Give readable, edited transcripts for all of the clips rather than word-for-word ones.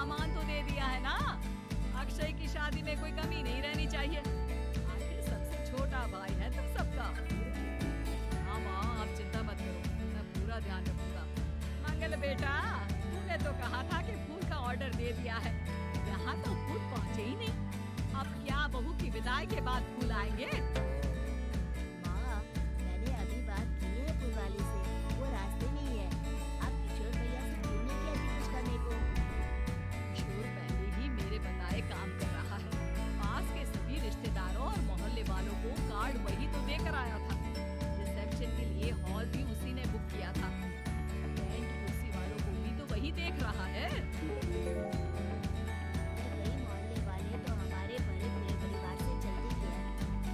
सामान तो दे दिया है ना। अक्षय की शादी में कोई कमी नहीं रहनी चाहिए। आखिर सबसे छोटा भाई है तुम सबका। हाँ माँ, आप चिंता मत करो, मैं पूरा ध्यान रखूंगा। मंगल बेटा, तूने तो कहा था कि फूल का ऑर्डर दे दिया है, यहाँ तो फूल पहुँचे ही नहीं। अब क्या बहू की विदाई के बाद फूल आएंगे? माँ, मैंने अभी बात की है फूल वाले से, वो रास्ते में ही है। आप किशोर भैया से क्यों नहीं कहती कुछ करने को? किशोर पहले ही मेरे बताए काम कर रहा है। पास के सभी रिश्तेदारों और मोहल्ले वालों को कार्ड वही तो देकर आया था। रिसेप्शन के लिए हॉल भी उसी ने बुक किया था। टेंट कुर्सी वालों को भी तो वही देख रहा है। कई मोहल्ले वाले तो हमारे भरे पूरे परिवार से चलते ही हैं,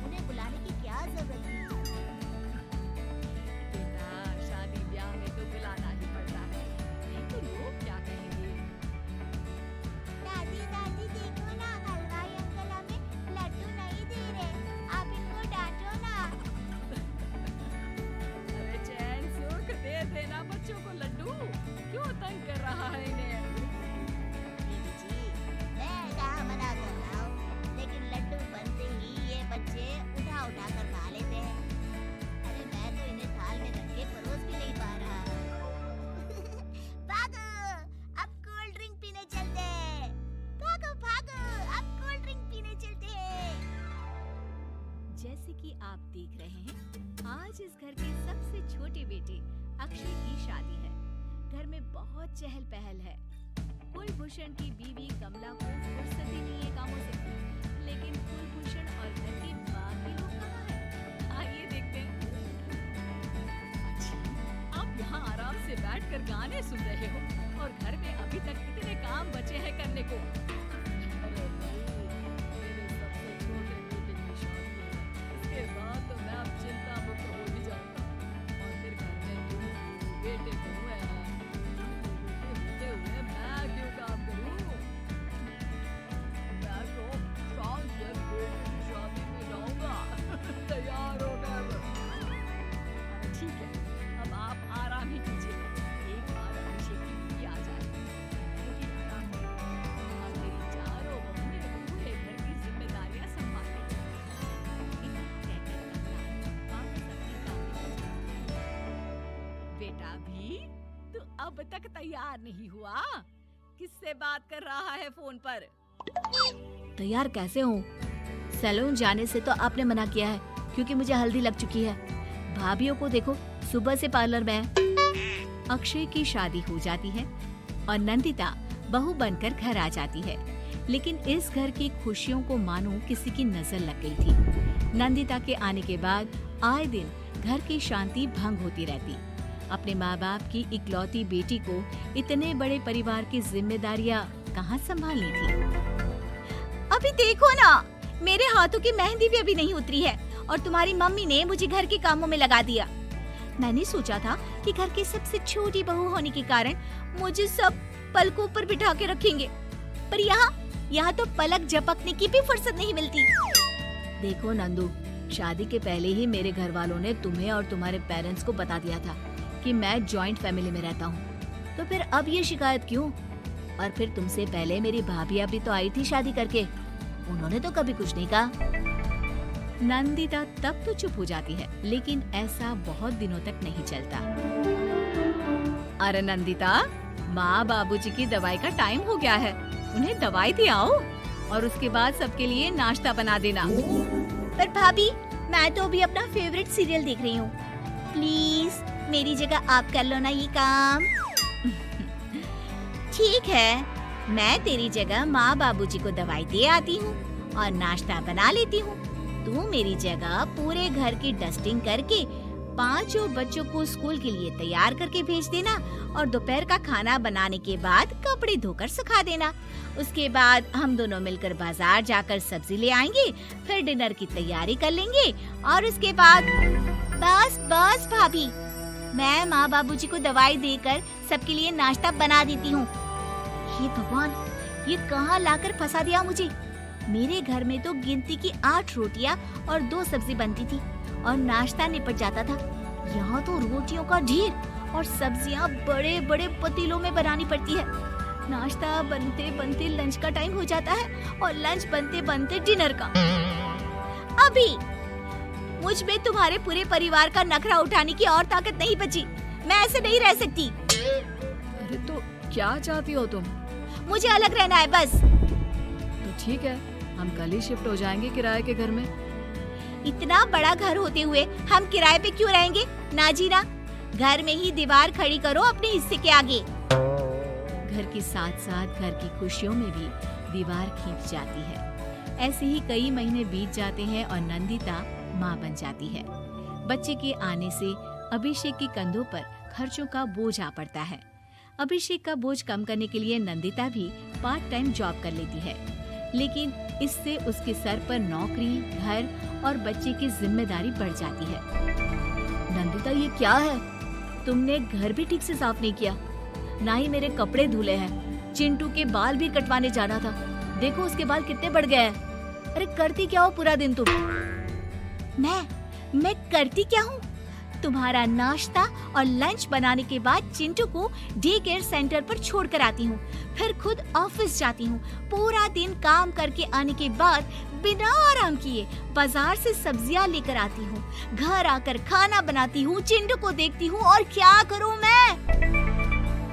उन्हें बुलाने की क्या जरूरत थी? बेटा, शादी ब्याह में तो बुलाना ही पड़ता है, नहीं तो लोग क्या कहेंगे। दादी दादी देखो ना, हलवाई अंकल हमें लड्डू नहीं दे रहे, आप इनको डांटो ना। अरे चैन सुख दे देना बच्चों को लड्डू, क्यों तंग कर रहा है इन्हें? दीदी जी, मैं कहाँ मना कर रहा हूँ, लेकिन लड्डू बनते ही ये बच्चे उठा उठा कर खा लेते हैं। अरे मैं तो इन्हें थाल में रख के परोस भी नहीं पा रहा। भागो, अब कोल्ड ड्रिंक पीने चलते हैं। भागो भागो, अब कोल्ड ड्रिंक पीने चलते हैं। जैसे कि आप देख रहे हैं, आज इस घर के सबसे छोटे बेटे अक्षय की शादी है। घर में बहुत चहल पहल है। कुलभूषण की बीवी कमला को फुर्सत ही नहीं है कामों से, लेकिन कुलभूषण और घर के बाकी लोग कहाँ हैं? आइए देखते हैं। अच्छा, आप यहाँ आराम से बैठकर गाने सुन रहे हो और घर में अभी तक इतने काम बचे हैं करने को। अरे भाई, मेरे सबसे छोटे बेटे की शादी है, इसके बाद तो मैं अब चिंता मुक्त हो ही जाऊंगा। और फिर घर में तुम हो, बेटे को है, होते हुए मैं क्यों काम करूं? मैं तो शाम से बेटे की शादी में जाऊंगा, तैयार होकर। ठीक है, अब आप आराम ही कीजिए, एक बार अभिषेक की बीवी आ जाए, क्योंकि आराम करिए। और मेरी चारों बहुएं पूरे घर की जिम्मेदारियां संभालें। इतना कहकर कमला वापस अपने काम में लग जाती है। बेटा भी, तू अब तक तैयार नहीं हुआ? किससे बात कर रहा है फोन पर? तैयार कैसे हूँ? सैलून जाने से तो आपने मना किया है, क्योंकि मुझे हल्दी लग चुकी है। भाभीयों को देखो, सुबह से पार्लर में है। अक्षय की शादी हो जाती है और नंदिता बहू बनकर घर आ जाती है, लेकिन इस घर की खुशियों को मानो किसी की नजर लग गई थी। नंदिता के आने के बाद आए दिन घर की शांति भंग होती रहती। अपने माँ बाप की इकलौती बेटी को इतने बड़े परिवार की जिम्मेदारियां कहाँ संभालनी थी। अभी देखो ना, मेरे हाथों की मेहंदी भी अभी नहीं उतरी है और तुम्हारी मम्मी ने मुझे घर के कामों में लगा दिया। मैंने सोचा था कि घर की सबसे छोटी बहू होने के कारण मुझे सब पलकों पर बिठा के रखेंगे, पर यहाँ तो पलक झपकने की भी फुर्सत नहीं मिलती। देखो नंदू, शादी के पहले ही मेरे घर वालों ने तुम्हें और तुम्हारे पेरेंट्स को बता दिया था कि मैं जॉइंट फैमिली में रहता हूँ, तो फिर अब ये शिकायत क्यों? और फिर तुमसे पहले मेरी भाभी भी तो आई थी शादी करके, उन्होंने तो कभी कुछ नहीं कहा। नंदिता तब तो चुप हो जाती है, लेकिन ऐसा बहुत दिनों तक नहीं चलता। अरे नंदिता, माँ बाबूजी की दवाई का टाइम हो गया है, उन्हें दवाई दिलाओ और उसके बाद सबके लिए नाश्ता बना देना। पर भाभी, मैं तो अभी अपना फेवरेट सीरियल देख रही हूँ, प्लीज मेरी जगह आप कर लो ना ये काम। ठीक है, मैं तेरी जगह माँ बाबूजी को दवाई दे आती हूँ और नाश्ता बना लेती हूँ। तू मेरी जगह पूरे घर की डस्टिंग करके 5 बच्चों को स्कूल के लिए तैयार करके भेज देना और दोपहर का खाना बनाने के बाद कपड़े धोकर सुखा देना। उसके बाद हम दोनों मिलकर बाजार जाकर सब्जी ले आएंगे, फिर डिनर की तैयारी कर लेंगे और उसके बाद बस भाभी, मैं माँ बाबूजी को दवाई देकर सबके लिए नाश्ता बना देती हूँ। हे भगवान, ये कहाँ लाकर फंसा दिया मुझे। मेरे घर में तो गिनती की 8 रोटियाँ और 2 सब्जी बनती थी और नाश्ता निपट जाता था। यहाँ तो रोटियों का ढेर और सब्जियाँ बड़े बड़े पतीलों में बनानी पड़ती है। नाश्ता बनते बनते लंच का टाइम हो जाता है और लंच बनते बनते डिनर का। अभी मुझ में तुम्हारे पूरे परिवार का नखरा उठाने की और ताकत नहीं बची। मैं ऐसे नहीं रह सकती। अरे तो क्या चाहती हो तुम? मुझे अलग रहना है बस। तो ठीक है, हम कल ही शिफ्ट हो जाएंगे किराए के घर में। इतना बड़ा घर होते हुए हम किराए पे क्यों रहेंगे? ना जी ना, घर में ही दीवार खड़ी करो अपने हिस्से के आगे। घर के साथ साथ घर की खुशियों में भी दीवार खींच जाती है। ऐसे ही कई महीने बीत जाते हैं और नंदिता माँ बन जाती है। बच्चे के आने से अभिषेक के कंधों पर खर्चों का बोझ आ पड़ता है। अभिषेक का बोझ कम करने के लिए नंदिता भी पार्ट टाइम जॉब कर लेती है, लेकिन इससे उसके सर पर नौकरी, घर और बच्चे की जिम्मेदारी बढ़ जाती है। नंदिता, ये क्या है? तुमने घर भी ठीक से साफ नहीं किया, ना ही मेरे कपड़े धुले हैं। चिंटू के बाल भी कटवाने जाना था, देखो उसके बाल कितने बढ़ गए हैं। अरे करती क्या हो पूरा दिन तुम? मैं करती क्या हूँ? तुम्हारा नाश्ता और लंच बनाने के बाद चिंटू को डे केयर सेंटर पर छोड़ कर आती हूँ, फिर खुद ऑफिस जाती हूँ। पूरा दिन काम करके आने के बाद बिना आराम किए बाजार से सब्जियाँ लेकर आती हूँ, घर आकर खाना बनाती हूँ, चिंटू को देखती हूँ और क्या करूँ मैं?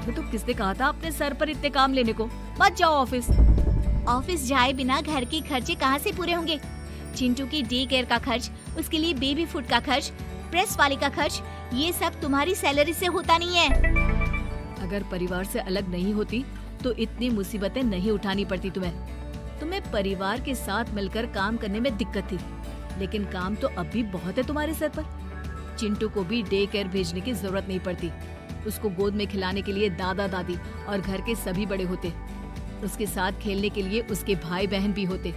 तो किसने कहा था अपने सर पर इतने काम लेने को? मत जाओ ऑफिस। ऑफिस जाए बिना घर के खर्चे कहाँ से पूरे होंगे? चिंटू की डे केयर का खर्च, उसके लिए बेबी फूड का खर्च, प्रेस वाले का खर्च, ये सब तुम्हारी सैलरी से होता नहीं है। अगर परिवार से अलग नहीं होती तो इतनी मुसीबतें नहीं उठानी पड़ती तुम्हें परिवार के साथ मिलकर काम करने में दिक्कत थी, लेकिन काम तो अब भी बहुत है तुम्हारे सर पर। चिंटू को भी डे केयर भेजने की जरूरत नहीं पड़ती। उसको गोद में खिलाने के लिए दादा दादी और घर के सभी बड़े होते। उसके साथ खेलने के लिए उसके भाई बहन भी होते।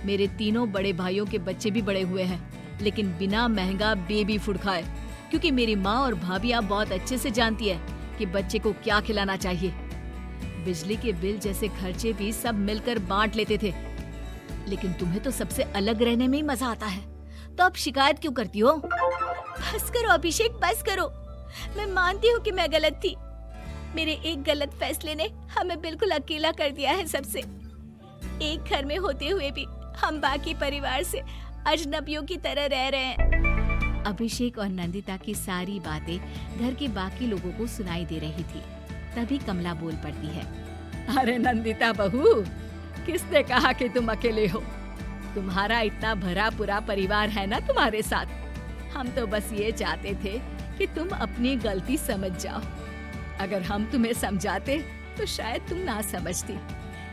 मेरे तीनों बड़े भाइयों के बच्चे भी बड़े हुए हैं, लेकिन बिना महंगा बेबी फूड खाए, क्योंकि मेरी माँ और भाभियाँ बहुत अच्छे से जानती है कि बच्चे को क्या खिलाना चाहिए। बिजली के बिल जैसे खर्चे भी सब मिलकर बांट लेते थे, लेकिन तुम्हें तो सबसे अलग रहने में ही मजा आता है, तो अब शिकायत क्यों करती हो? बस करो अभिषेक, बस करो। मैं मानती हूँ कि मैं गलत थी। मेरे एक गलत फैसले ने हमें बिल्कुल अकेला कर दिया है सबसे। एक घर में होते हुए भी हम बाकी परिवार से अजनबियों की तरह रह रहे हैं। अभिषेक और नंदिता की सारी बातें घर के बाकी लोगों को सुनाई दे रही थी। तभी कमला बोल पड़ती है। अरे नंदिता बहू, किसने कहा कि तुम अकेले हो? तुम्हारा इतना भरा पूरा परिवार है ना तुम्हारे साथ। हम तो बस ये चाहते थे कि तुम अपनी गलती समझ जाओ। अगर हम तुम्हें समझाते तो शायद तुम ना समझती,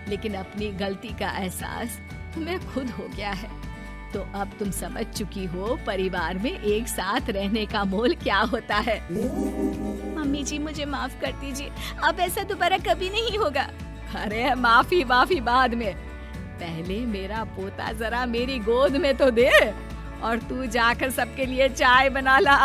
लेकिन अपनी गलती का एहसास तुम्हें खुद हो गया है, तो अब तुम समझ चुकी हो परिवार में एक साथ रहने का मोल क्या होता है। मम्मी जी, मुझे माफ कर दीजिए, अब ऐसा दोबारा कभी नहीं होगा। अरे माफी बाद में, पहले मेरा पोता जरा मेरी गोद में तो दे, और तू जाकर सबके लिए चाय बना ला।